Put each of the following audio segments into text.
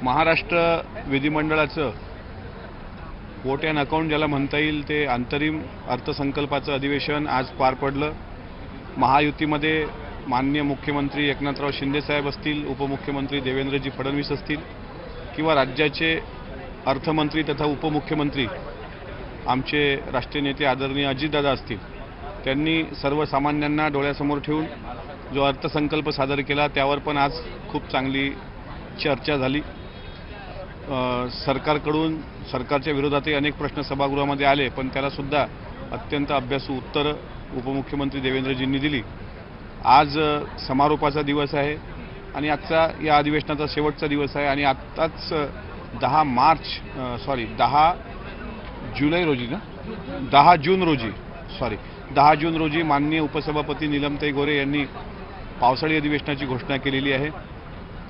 महाराष्ट्र विधिमंडळाचं vote and account ज्याला म्हणता येईल ते अंतरिम अर्थसंकल्पाचं अधिवेशन आज पार पडलं। महायुतीमध्ये माननीय मुख्यमंत्री एकनाथराव शिंदे साहेब असतील, उपमुख्यमंत्री देवेंद्रजी फडणवीस असतील किंवा राज्याचे अर्थमंत्री तथा उपमुख्यमंत्री आमचे राष्ट्रीय नेते आदरणीय अजितदादा असतील, त्यांनी सर्वसामान्यांना डोळ्यासमोर ठेवून जो अर्थसंकल्प सादर केला त्यावर पण आज खूप चांगली चर्चा झाली। सरकारकडून सरकारच्या विरोधातही अनेक प्रश्न सभागृहामध्ये आले, पण त्याला सुद्धा अत्यंत अभ्यासू उत्तर उपमुख्यमंत्री देवेंद्रजींनी दिली। आज समारोपाचा दिवस आहे आणि आजचा या अधिवेशनाचा शेवटचा दिवस आहे आणि आत्ताच 10 जून रोजी माननीय उपसभापती नीलमताई गोरे यांनी पावसाळी अधिवेशनाची घोषणा केलेली आहे।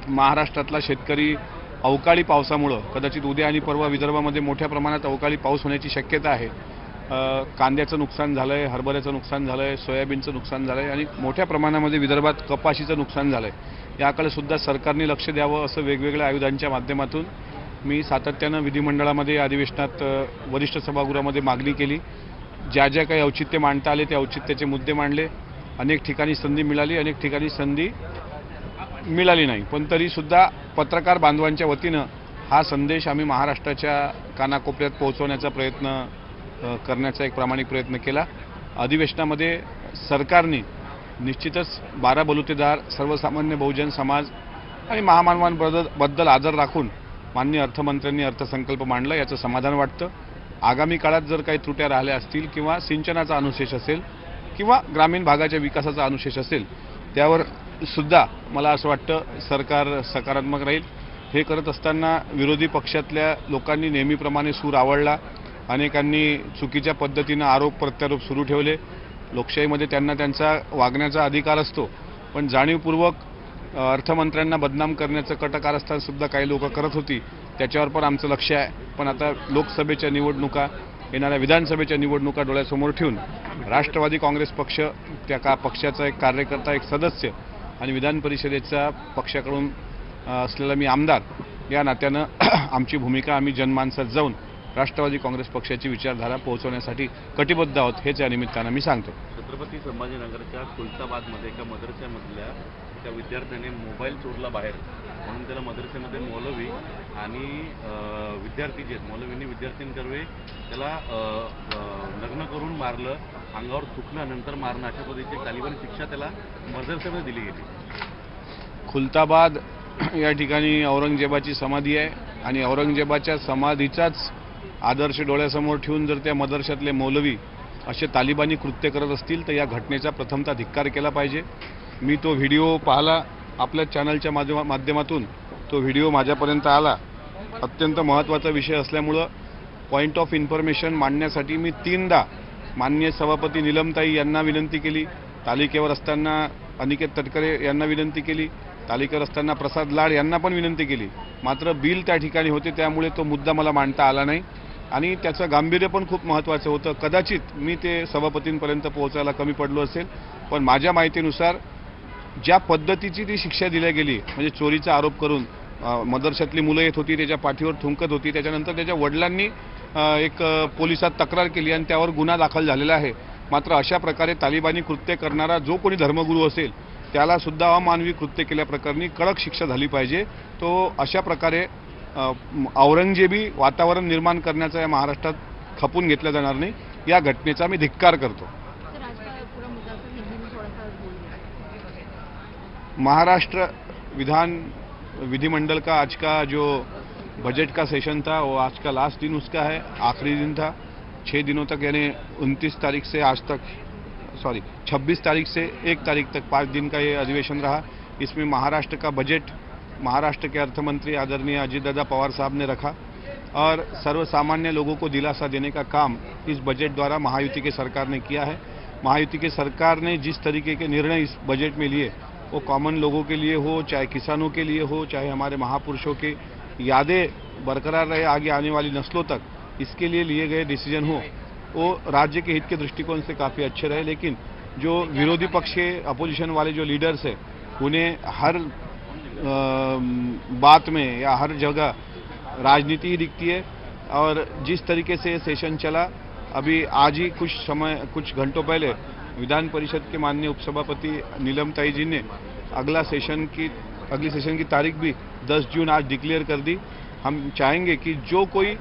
महाराष्ट्रातला शेतकरी अवकाळी पावसामुळे कदाचित उद्या आणि परवा विदर्भामध्ये मोठ्या प्रमाणात अवकाळी पाऊस होण्याची शक्यता आहे। कांद्याचं नुकसान झालंय, हरभऱ्याचं नुकसान झालंय, सोयाबीनचं नुकसान झालंय आणि मोठ्या प्रमाणामध्ये विदर्भात कपाशीचं नुकसान झालंय। याकडे सुद्धा सरकारने लक्ष द्यावं असं वेगवेगळ्या आयुधांच्या माध्यमातून मी सातत्यानं विधिमंडळामध्ये अधिवेशनात वरिष्ठ सभागृहामध्ये मागणी केली। ज्या ज्या काही औचित्य मांडता आले ते औचित्याचे मुद्दे मांडले। अनेक ठिकाणी संधी मिळाली, अनेक ठिकाणी संधी मिळाली नाही, पण तरीसुद्धा पत्रकार बांधवांच्या वतीनं हा संदेश आम्ही महाराष्ट्राच्या कानाकोपऱ्यात पोहोचवण्याचा प्रयत्न करण्याचा एक प्रामाणिक प्रयत्न केला। अधिवेशनामध्ये सरकारने निश्चितच 12 बलुतेदार, सर्वसामान्य बहुजन समाज आणि महामानवांबद्दल आदर राखून माननीय अर्थमंत्र्यांनी अर्थसंकल्प मांडला, याचं समाधान वाटतं। आगामी काळात जर काही त्रुट्या राहिल्या असतील किंवा सिंचनाचा अनुशेष असेल किंवा ग्रामीण भागाच्या विकासाचा अनुशेष असेल, त्यावर सुद्धा मला असं वाटतं सरकार सकारात्मक राहील। हे करत असताना विरोधी पक्षातल्या लोकांनी नेहमीप्रमाणे सूर आवळला, अनेकांनी चुकीच्या पद्धतीनं आरोप प्रत्यारोप सुरू ठेवले। लोकशाहीमध्ये त्यांना त्यांचा वागण्याचा अधिकार असतो, पण जाणीवपूर्वक अर्थमंत्र्यांना बदनाम करण्याचं कटकारस्थान सुद्धा काही लोक करत होती, त्याच्यावर पण आमचं लक्ष आहे। पण आता लोकसभेच्या निवडणुका, येणाऱ्या विधानसभेच्या निवडणुका डोळ्यासमोर ठेवून राष्ट्रवादी काँग्रेस पक्ष, त्या पक्षाचा एक कार्यकर्ता, एक सदस्य आणि विधान परिषदेचा पक्षाकडून असलेला मी आमदार, या नात्यानं आमची भूमिका आम्ही जनमानसात जाऊन राष्ट्रवादी काँग्रेस पक्षाची विचारधारा पोहोचवण्यासाठी कटिबद्ध आहोत, हेच या निमित्तानं मी सांगतो। छत्रपती संभाजीनगरच्या खुलताबादमध्ये एका मदरशामधल्या त्या विद्यार्थ्याने मोबाईल चोरला बाहेर, म्हणून त्याला मदरशामध्ये मौलवी आणि विद्यार्थी जे आहेत, मौलवींनी विद्यार्थ्यांकरवे त्याला लग्न करून मारलं, अंगावर थुकलं, नंतर मारणं, अशा पद्धतीची तालिबानी शिक्षा त्याला मदरशामध्ये दिली गेली। खुलताबाद या ठिकाणी औरंगजेबाची समाधी आहे आणि औरंगजेबाच्या समाधीचाच आदर्श डोळ्यासमोर ठेवून जर त्या मदरशातले मौलवी असे तालिबानी कृत्य करत असतील तर या घटनेचा प्रथमतः धिक्कार केला पाहिजे। मी तो व्हिडिओ पाहिला, आपल्या चॅनलच्या माध्यमातून तो व्हिडिओ माझ्यापर्यंत आला। अत्यंत महत्त्वाचा विषय असल्यामुळं पॉईंट ऑफ इन्फॉर्मेशन मांडण्यासाठी मी 3दा माननीय सभापती नीलमताई यांना विनंती केली, तालिकेवर असताना अनिकेत तटकरे यांना विनंती केली, तालिकेवर असताना प्रसाद लाड यांना पण विनंती केली, मात्र बिल त्या ठिकाणी होते, त्यामुळे तो मुद्दा मला मांडता आला नाही आणि त्याचं गांभीर्य पण खूप महत्त्वाचं होतं। कदाचित मी ते सभापतींपर्यंत पोहोचायला कमी पडलो असेल, पण माझ्या माहितीनुसार ज्या पद्धतीची ती शिक्षा दिली गेली, म्हणजे चोरीचा आरोप करून मदरशातली मुलं येत होती, त्याच्या पाठीवर थुंकत होती, त्याच्यानंतर त्याच्या वडिलांनी एक पोलिसात तक्रार केली आणि त्यावर गुन्हा दाखल झालेला आहे। मात्र अशा प्रकारे तालिबानी कृत्य करणारा जो कोणी धर्मगुरू असेल त्याला सुद्धा अमानवी कृत्य केल्याप्रकरणी कडक शिक्षा झाली पाहिजे। तो अशा प्रकारे औरंगजेबी वातावरण निर्माण करण्याचा या महाराष्ट्रात खपून घेतला जाणार नाही, या घटनेचा मी धिक्कार करतो। महाराष्ट्र विधिमंडल का आज का जो बजट का सेशन था वो आज का लास्ट दिन उसका है, आखिरी दिन था। 6 दिनों तक यानी 26 तारीख से 1 तारीख तक 5 दिन का ये अधिवेशन रहा। इसमें महाराष्ट्र का बजट महाराष्ट्र के अर्थमंत्री आदरणीय अजितदादा पवार साहब ने रखा और सर्वसामान्य लोगों को दिलासा देने का काम इस बजट द्वारा महायुति के सरकार ने किया है। महायुति के सरकार ने जिस तरीके के निर्णय इस बजट में लिए, वो कॉमन लोगों के लिए हो, चाहे किसानों के लिए हो, चाहे हमारे महापुरुषों की यादें बरकरार रहे आगे आने वाली नस्लों तक, इसके लिए लिए गए डिसीजन हो, वो राज्य के हित के दृष्टिकोण से काफ़ी अच्छे रहे। लेकिन जो विरोधी पक्ष के अपोजिशन वाले जो लीडर्स हैं, उन्हें हर बात में या हर जगह राजनीति ही दिखती है। और जिस तरीके से सेशन चला, अभी आज ही कुछ घंटों पहले विधान परिषद के माननीय उपसभापति नीलमताई जी ने अगली सेशन की तारीख भी 10 जून आज डिक्लेयर कर दी। हम चाहेंगे कि जो कोई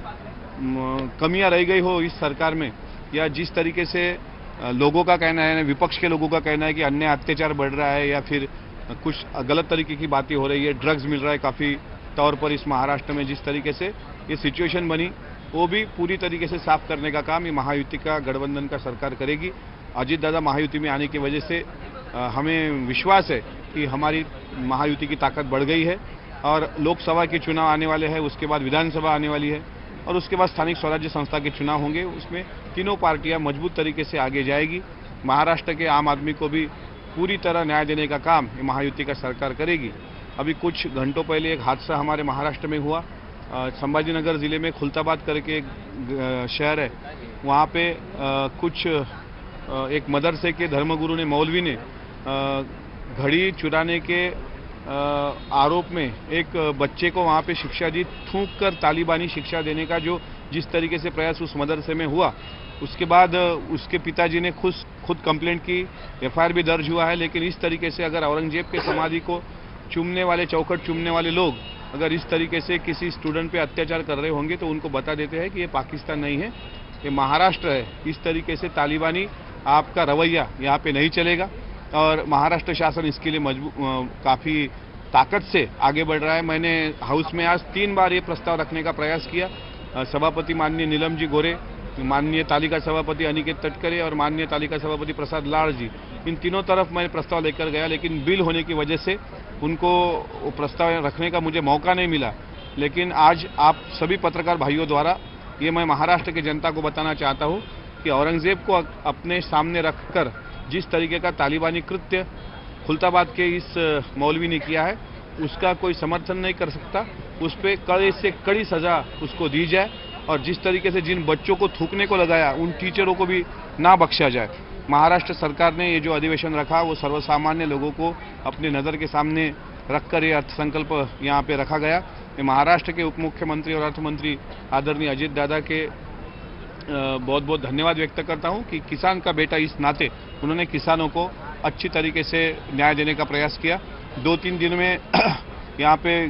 कमियां रह गई हो इस सरकार में, या जिस तरीके से लोगों का कहना है, विपक्ष के लोगों का कहना है कि अन्य अत्याचार बढ़ रहा है या फिर कुछ गलत तरीके की बातें हो रही है, ड्रग्स मिल रहा है काफ़ी तौर पर इस महाराष्ट्र में, जिस तरीके से ये सिचुएशन बनी, वो भी पूरी तरीके से साफ करने का काम ये महायुति का गठबंधन का सरकार करेगी। अजीत दादा महायुति में आने की वजह से हमें विश्वास है कि हमारी महायुति की ताकत बढ़ गई है। और लोकसभा के चुनाव आने वाले हैं, उसके बाद विधानसभा आने वाली है और उसके बाद स्थानिक स्वराज्य संस्था के चुनाव होंगे। उसमें तीनों पार्टियां मजबूत तरीके से आगे जाएगी। महाराष्ट्र के आम आदमी को भी पूरी तरह न्याय देने का काम ये महायुति का सरकार करेगी। अभी कुछ घंटों पहले एक हादसा हमारे महाराष्ट्र में हुआ। संभाजीनगर जिले में खुलताबाद करके एक शहर है, वहाँ पे एक मदरसे के धर्मगुरु ने, मौलवी ने घड़ी चुराने के आरोप में एक बच्चे को वहाँ पे शिक्षा दी, थूक कर तालिबानी शिक्षा देने का जिस तरीके से प्रयास उस मदरसे में हुआ, उसके बाद उसके पिताजी ने खुद कंप्लेंट की, एफआईआर भी दर्ज हुआ है। लेकिन इस तरीके से अगर औरंगजेब के समाधि को चौखट चूमने वाले लोग अगर इस तरीके से किसी स्टूडेंट पे अत्याचार कर रहे होंगे तो उनको बता देते हैं कि ये पाकिस्तान नहीं है, ये महाराष्ट्र है। इस तरीके से तालिबानी आपका रवैया यहाँ पे नहीं चलेगा और महाराष्ट्र शासन इसके लिए काफ़ी ताकत से आगे बढ़ रहा है। मैंने हाउस में आज 3 बार ये प्रस्ताव रखने का प्रयास किया। सभापति माननीय नीलम जी गोरे, माननीय तालिका सभापति अनिकेत तटकरे और माननीय तालिका सभापति प्रसाद लाड़ जी, इन तीनों तरफ मैं प्रस्ताव लेकर गया, लेकिन बिल होने की वजह से उनको वो प्रस्ताव रखने का मुझे मौका नहीं मिला। लेकिन आज आप सभी पत्रकार भाइयों द्वारा ये मैं महाराष्ट्र की जनता को बताना चाहता हूँ कि औरंगजेब को अपने सामने रखकर जिस तरीके का तालिबानी कृत्य खुलताबाद के इस मौलवी ने किया है, उसका कोई समर्थन नहीं कर सकता। उस पर कड़े से कड़ी सजा उसको दी जाए और जिस तरीके से जिन बच्चों को थूकने को लगाया उन टीचरों को भी ना बख्शा जाए। महाराष्ट्र सरकार ने ये जो अधिवेशन रखा वो सर्वसामान्य लोगों को अपने नज़र के सामने रखकर ये अर्थसंकल्प यहाँ पे रखा गया। मैं महाराष्ट्र के उप मुख्यमंत्री और अर्थमंत्री आदरणीय अजीत दादा के बहुत बहुत धन्यवाद व्यक्त करता हूँ कि किसान का बेटा इस नाते उन्होंने किसानों को अच्छी तरीके से न्याय देने का प्रयास किया। 2-3 दिन में यहाँ पे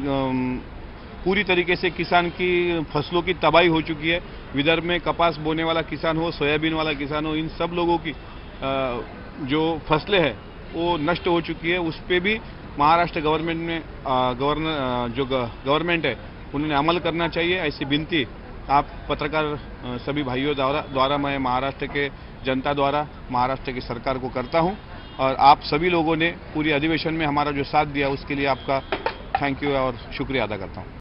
पूरी तरीके से किसान की फसलों की तबाही हो चुकी है। विदर्भ में कपास बोने वाला किसान हो, सोयाबीन वाला किसान हो, इन सब लोगों की जो फसलें हैं वो नष्ट हो चुकी है। उस पर भी महाराष्ट्र गवर्नमेंट है उन्होंने अमल करना चाहिए। ऐसी विनती आप पत्रकार सभी भाइयों द्वारा मैं महाराष्ट्र के जनता द्वारा महाराष्ट्र की सरकार को करता हूं और आप सभी लोगों ने पूरी अधिवेशन में हमारा जो साथ दिया उसके लिए आपका थैंक यू और शुक्रिया अदा करता हूं।